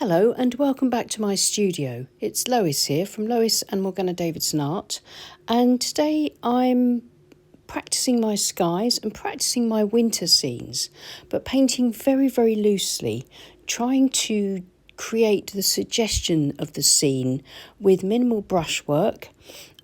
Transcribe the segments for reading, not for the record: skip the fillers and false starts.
Hello and welcome back to my studio. It's Lois here from Lois and Morgana Davidson Art, and today I'm practicing my skies and practicing my winter scenes, but painting very, very loosely, trying to create the suggestion of the scene with minimal brushwork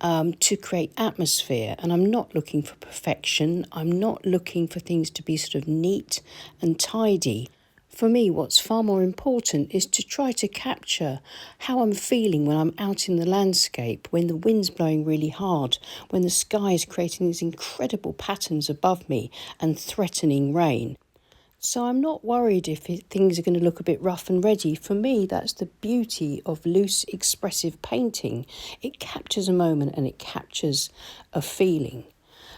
to create atmosphere. And I'm not looking for perfection. I'm not looking for things to be sort of neat and tidy. For me, what's far more important is to try to capture how I'm feeling when I'm out in the landscape, when the wind's blowing really hard, when the sky is creating these incredible patterns above me and threatening rain. So I'm not worried if things are going to look a bit rough and ready. For me, that's the beauty of loose, expressive painting. It captures a moment and it captures a feeling.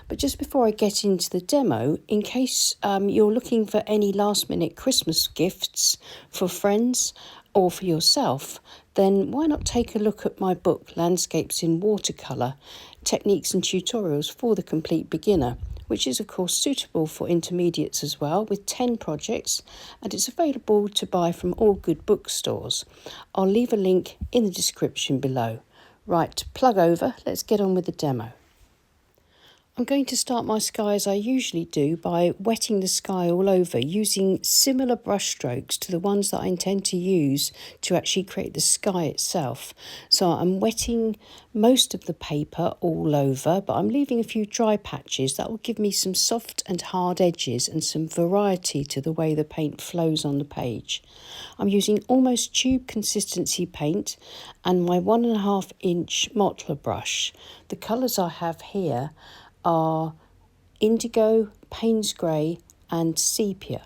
But just before I get into the demo, in case you're looking for any last-minute Christmas gifts for friends or for yourself, then why not take a look at my book, Landscapes in Watercolour, Techniques and Tutorials for the Complete Beginner, which is of course suitable for intermediates as well, with 10 projects, and it's available to buy from all good bookstores. I'll leave a link in the description below. Right, plug over, let's get on with the demo. I'm going to start my sky as I usually do by wetting the sky all over using similar brush strokes to the ones that I intend to use to actually create the sky itself. So I'm wetting most of the paper all over, but I'm leaving a few dry patches. That will give me some soft and hard edges and some variety to the way the paint flows on the page. I'm using almost tube consistency paint and my 1.5 inch Mottler brush. The colours I have here are indigo, Payne's grey and sepia.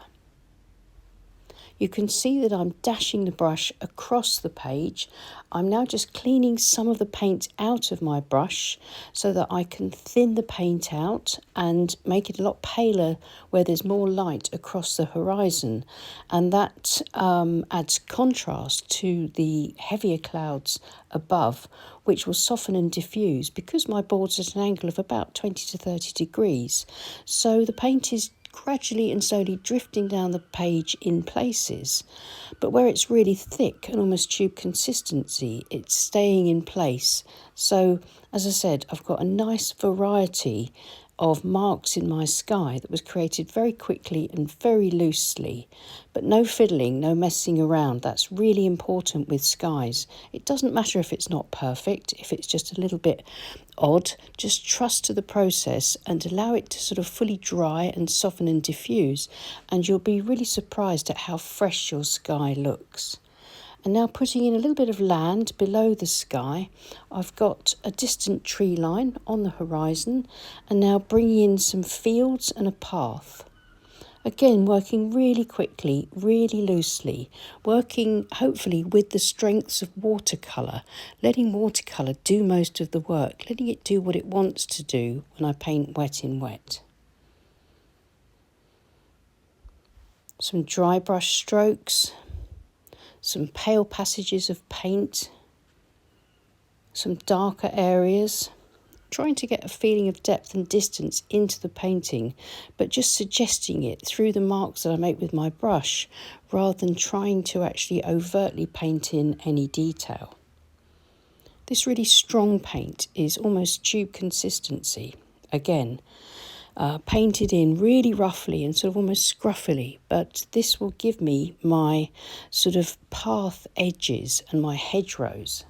You can see that I'm dashing the brush across the page. I'm now just cleaning some of the paint out of my brush so that I can thin the paint out and make it a lot paler where there's more light across the horizon. And that adds contrast to the heavier clouds above, which will soften and diffuse because my board's at an angle of about 20 to 30 degrees. So the paint is gradually and slowly drifting down the page in places, but where it's really thick and almost tube consistency, it's staying in place. So as I said, I've got a nice variety of marks in my sky that was created very quickly and very loosely, but no fiddling, no messing around. That's really important with skies. It doesn't matter if it's not perfect, if it's just a little bit odd, just trust to the process and allow it to sort of fully dry and soften and diffuse, and you'll be really surprised at how fresh your sky looks. And now putting in a little bit of land below the sky, I've got a distant tree line on the horizon, and now bringing in some fields and a path. Again, working really quickly, really loosely, working hopefully with the strengths of watercolour, letting watercolour do most of the work, letting it do what it wants to do when I paint wet in wet. Some dry brush strokes, some pale passages of paint, some darker areas, trying to get a feeling of depth and distance into the painting, but just suggesting it through the marks that I make with my brush, rather than trying to actually overtly paint in any detail. This really strong paint is almost tube consistency. Again, painted in really roughly and sort of almost scruffily, but this will give me my sort of path edges and my hedgerows.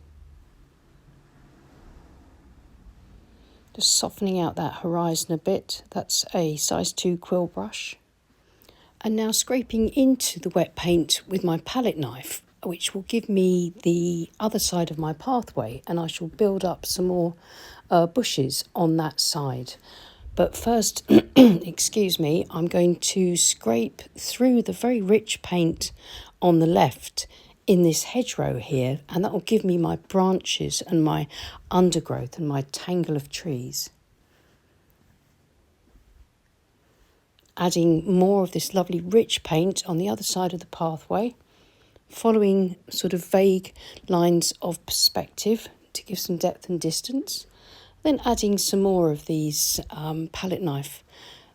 Just softening out that horizon a bit. That's a size 2 quill brush. And now scraping into the wet paint with my palette knife, which will give me the other side of my pathway, and I shall build up some more bushes on that side. But first, excuse me, I'm going to scrape through the very rich paint on the left in this hedgerow here, and that will give me my branches and my undergrowth and my tangle of trees. Adding more of this lovely rich paint on the other side of the pathway, following sort of vague lines of perspective to give some depth and distance. Then adding some more of these palette knife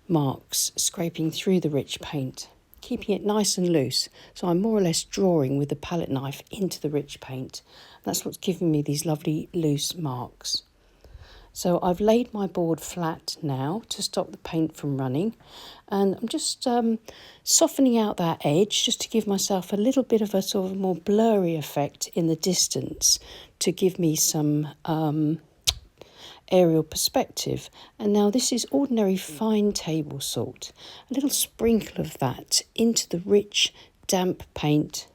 marks, scraping through the rich paint. keeping it nice and loose. So I'm more or less drawing with the palette knife into the rich paint. That's what's giving me these lovely loose marks. So I've laid my board flat now to stop the paint from running, and I'm just softening out that edge just to give myself a little bit of a sort of more blurry effect in the distance to give me some aerial perspective. And now this is ordinary fine table salt. A little sprinkle of that into the rich damp paint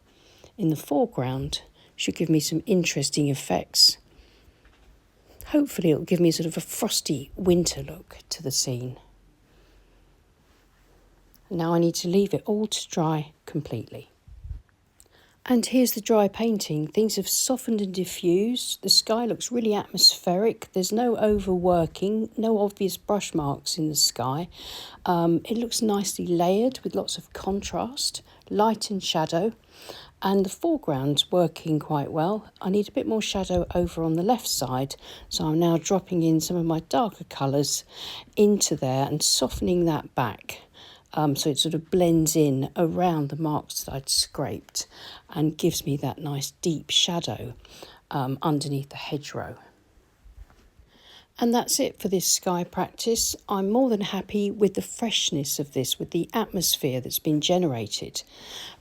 in the foreground should give me some interesting effects. Hopefully it'll give me sort of a frosty winter look to the scene. Now I need to leave it all to dry completely. And here's the dry painting. Things have softened and diffused. The sky looks really atmospheric. There's no overworking, no obvious brush marks in the sky. It looks nicely layered with lots of contrast, light and shadow. And the foreground's working quite well. I need a bit more shadow over on the left side, so I'm now dropping in some of my darker colours into there and softening that back, so it sort of blends in around the marks that I'd scraped and gives me that nice deep shadow underneath the hedgerow. And that's it for this sky practice. I'm more than happy with the freshness of this, with the atmosphere that's been generated.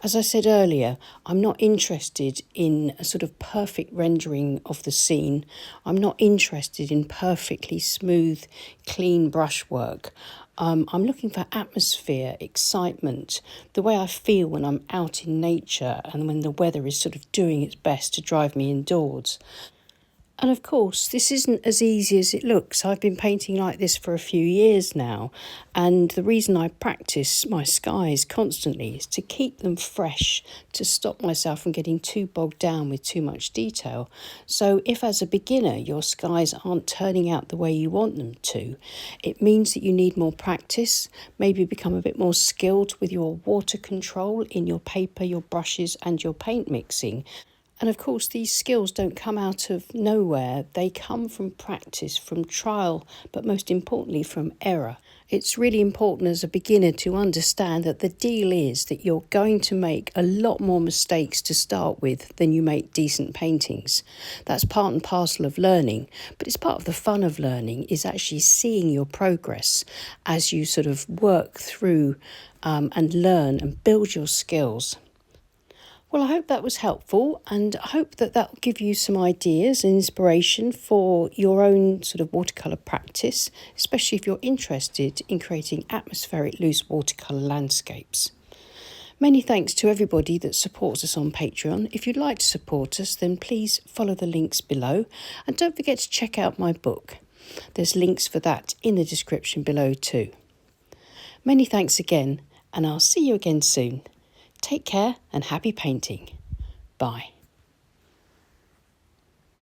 As I said earlier, I'm not interested in a sort of perfect rendering of the scene. I'm not interested in perfectly smooth, clean brushwork. I'm looking for atmosphere, excitement, the way I feel when I'm out in nature and when the weather is sort of doing its best to drive me indoors. And of course, this isn't as easy as it looks. I've been painting like this for a few years now, and the reason I practice my skies constantly is to keep them fresh, to stop myself from getting too bogged down with too much detail. So if as a beginner your skies aren't turning out the way you want them to, it means that you need more practice, maybe become a bit more skilled with your water control in your paper, your brushes and your paint mixing. And of course, these skills don't come out of nowhere. They come from practice, from trial, but most importantly from error. It's really important as a beginner to understand that the deal is that you're going to make a lot more mistakes to start with than you make decent paintings. That's part and parcel of learning, but it's part of the fun of learning is actually seeing your progress as you sort of work through and learn and build your skills. Well, I hope that was helpful, and I hope that will give you some ideas and inspiration for your own sort of watercolour practice, especially if you're interested in creating atmospheric loose watercolour landscapes. Many thanks to everybody that supports us on Patreon. If you'd like to support us, then please follow the links below, and don't forget to check out my book. There's links for that in the description below too. Many thanks again, and I'll see you again soon. Take care and happy painting. Bye.